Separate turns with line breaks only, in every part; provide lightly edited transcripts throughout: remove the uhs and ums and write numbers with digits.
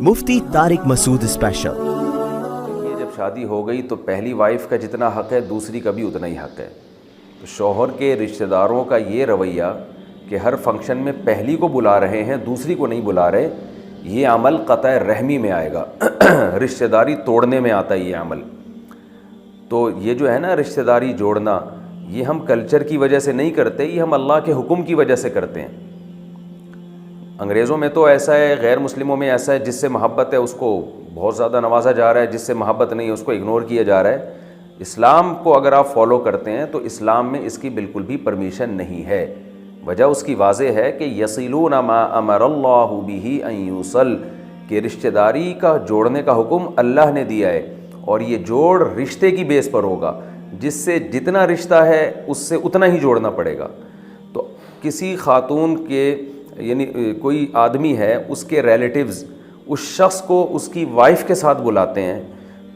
مفتی طارق مسعود special.
یہ جب شادی ہو گئی تو پہلی وائف کا جتنا حق ہے دوسری کا بھی اتنا ہی حق ہے۔ تو شوہر کے رشتہ داروں کا یہ رویہ کہ ہر فنکشن میں پہلی کو بلا رہے ہیں دوسری کو نہیں بلا رہے، یہ عمل قطع رحمی میں آئے گا، رشتہ داری توڑنے میں آتا ہے یہ عمل۔ تو یہ جو ہے نا رشتہ داری جوڑنا، یہ ہم کلچر کی وجہ سے نہیں کرتے، یہ ہم اللہ کے حکم کی وجہ سے کرتے ہیں۔ انگریزوں میں تو ایسا ہے، غیر مسلموں میں ایسا ہے، جس سے محبت ہے اس کو بہت زیادہ نوازا جا رہا ہے، جس سے محبت نہیں ہے اس کو اگنور کیا جا رہا ہے۔ اسلام کو اگر آپ فالو کرتے ہیں تو اسلام میں اس کی بالکل بھی پرمیشن نہیں ہے۔ وجہ اس کی واضح ہے کہ یصلون ما امر اللہ بہ ان یوصل، کہ رشتہ داری کا جوڑنے کا حکم اللہ نے دیا ہے، اور یہ جوڑ رشتے کی بیس پر ہوگا، جس سے جتنا رشتہ ہے اس سے اتنا ہی جوڑنا پڑے گا۔ تو کسی خاتون کے یعنی کوئی آدمی ہے، اس کے ریلیٹیوز اس شخص کو اس کی وائف کے ساتھ بلاتے ہیں،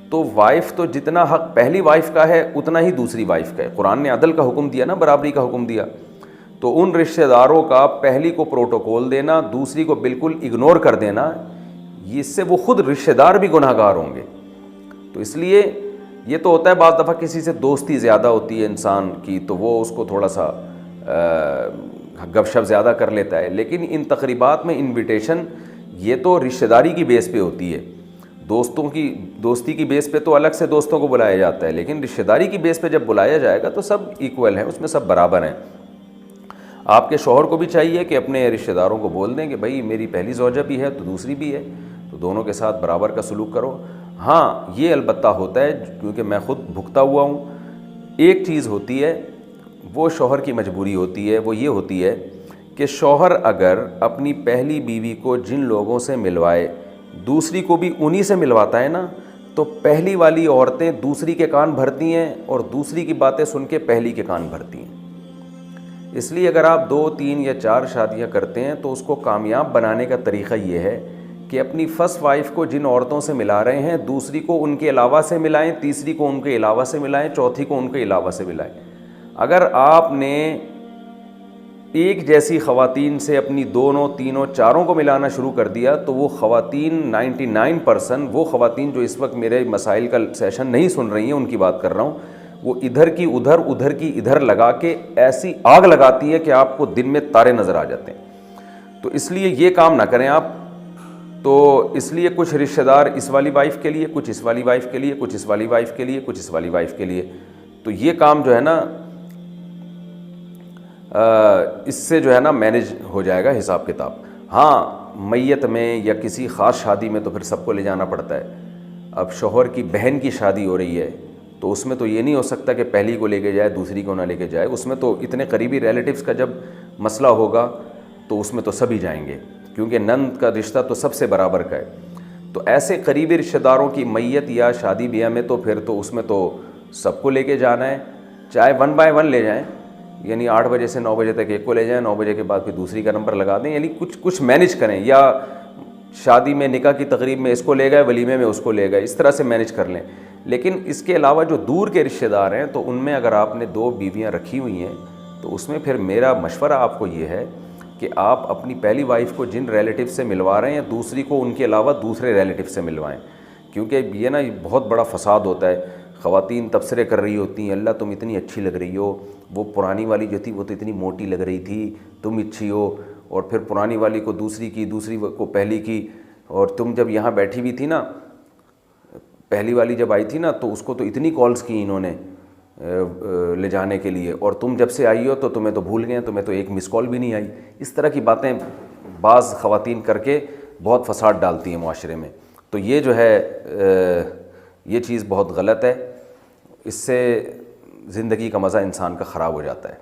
تو وائف تو جتنا حق پہلی وائف کا ہے اتنا ہی دوسری وائف کا ہے۔ قرآن نے عدل کا حکم دیا نا، برابری کا حکم دیا۔ تو ان رشتہ داروں کا پہلی کو پروٹوکول دینا، دوسری کو بالکل اگنور کر دینا، اس سے وہ خود رشتہ دار بھی گناہ گار ہوں گے۔ تو اس لیے یہ تو ہوتا ہے بعض دفعہ کسی سے دوستی زیادہ ہوتی ہے انسان کی، تو وہ اس کو تھوڑا سا گپ شپ زیادہ کر لیتا ہے، لیکن ان تقریبات میں انویٹیشن یہ تو رشتہ داری کی بیس پہ ہوتی ہے۔ دوستی کی بیس پہ تو الگ سے دوستوں کو بلایا جاتا ہے، لیکن رشتہ داری کی بیس پہ جب بلایا جائے گا تو سب ایکول ہیں، اس میں سب برابر ہیں۔ آپ کے شوہر کو بھی چاہیے کہ اپنے رشتہ داروں کو بول دیں کہ بھائی میری پہلی زوجہ بھی ہے تو دوسری بھی ہے، تو دونوں کے ساتھ برابر کا سلوک کرو۔ ہاں یہ البتہ ہوتا ہے، کیونکہ میں خود بھگتا ہوا ہوں، ایک چیز ہوتی ہے وہ شوہر کی مجبوری ہوتی ہے، وہ یہ ہوتی ہے کہ شوہر اگر اپنی پہلی بیوی کو جن لوگوں سے ملوائے دوسری کو بھی انہی سے ملواتا ہے نا، تو پہلی والی عورتیں دوسری کے کان بھرتی ہیں اور دوسری کی باتیں سن کے پہلی کے کان بھرتی ہیں۔ اس لیے اگر آپ 2، 3 یا 4 شادیاں کرتے ہیں تو اس کو کامیاب بنانے کا طریقہ یہ ہے کہ اپنی فرسٹ وائف کو جن عورتوں سے ملا رہے ہیں دوسری کو ان کے علاوہ سے ملائیں، تیسری کو ان کے علاوہ سے ملائیں، چوتھی کو ان کے علاوہ سے ملائیں۔ اگر آپ نے ایک جیسی خواتین سے اپنی 2، 3، 4 کو ملانا شروع کر دیا تو وہ خواتین 99% وہ خواتین جو اس وقت میرے مسائل کا سیشن نہیں سن رہی ہیں، ان کی بات کر رہا ہوں، وہ ادھر کی ادھر، ادھر کی ادھر لگا کے ایسی آگ لگاتی ہے کہ آپ کو دن میں تارے نظر آ جاتے ہیں۔ تو اس لیے یہ کام نہ کریں آپ۔ تو اس لیے کچھ رشتہ دار اس والی وائف کے لیے، کچھ اس والی وائف کے لیے، کچھ اس والی وائف کے لیے، کچھ اس والی وائف کے لیے، تو یہ کام جو ہے نا اس سے جو ہے نا مینج ہو جائے گا حساب کتاب۔ ہاں میت میں یا کسی خاص شادی میں تو پھر سب کو لے جانا پڑتا ہے۔ اب شوہر کی بہن کی شادی ہو رہی ہے تو اس میں تو یہ نہیں ہو سکتا کہ پہلی کو لے کے جائے دوسری کو نہ لے کے جائے، اس میں تو اتنے قریبی ریلیٹیوز کا جب مسئلہ ہوگا تو اس میں تو سبھی جائیں گے، کیونکہ نند کا رشتہ تو سب سے برابر کا ہے۔ تو ایسے قریبی رشتہ داروں کی میت یا شادی بیاہ میں تو پھر تو اس میں تو سب کو لے کے جانا ہے، چاہے 1 بائی 1 لے جائیں، یعنی 8 بجے سے 9 بجے تک ایک کو لے جائیں، 9 بجے کے بعد پھر دوسری کا نمبر لگا دیں، یعنی کچھ مینج کریں، یا شادی میں نکاح کی تقریب میں اس کو لے گئے، ولیمے میں اس کو لے گئے، اس طرح سے مینج کر لیں۔ لیکن اس کے علاوہ جو دور کے رشتہ دار ہیں تو ان میں اگر آپ نے 2 بیویاں رکھی ہوئی ہیں تو اس میں پھر میرا مشورہ آپ کو یہ ہے کہ آپ اپنی پہلی وائف کو جن ریلیٹیو سے ملوا رہے ہیں دوسری کو ان کے علاوہ دوسرے ریلیٹیو سے ملوائیں، کیونکہ یہ نا بہت بڑا فساد ہوتا ہے۔ خواتین تبصرے کر رہی ہوتی ہیں، اللہ تم اتنی اچھی لگ رہی ہو، وہ پرانی والی جو تھی وہ تو اتنی موٹی لگ رہی تھی، تم اچھی ہو، اور پھر پرانی والی کو دوسری کی، دوسری کو پہلی کی، اور تم جب یہاں بیٹھی ہوئی تھی نا، پہلی والی جب آئی تھی نا تو اس کو تو اتنی کالز کی انہوں نے لے جانے کے لیے، اور تم جب سے آئی ہو تو تمہیں تو بھول گئے، تمہیں تو ایک مس کال بھی نہیں آئی۔ اس طرح کی باتیں بعض خواتین کر کے بہت فساد ڈالتی ہیں معاشرے میں۔ تو یہ جو ہے یہ چیز بہت غلط ہے، اس سے زندگی کا مزہ انسان کا خراب ہو جاتا ہے۔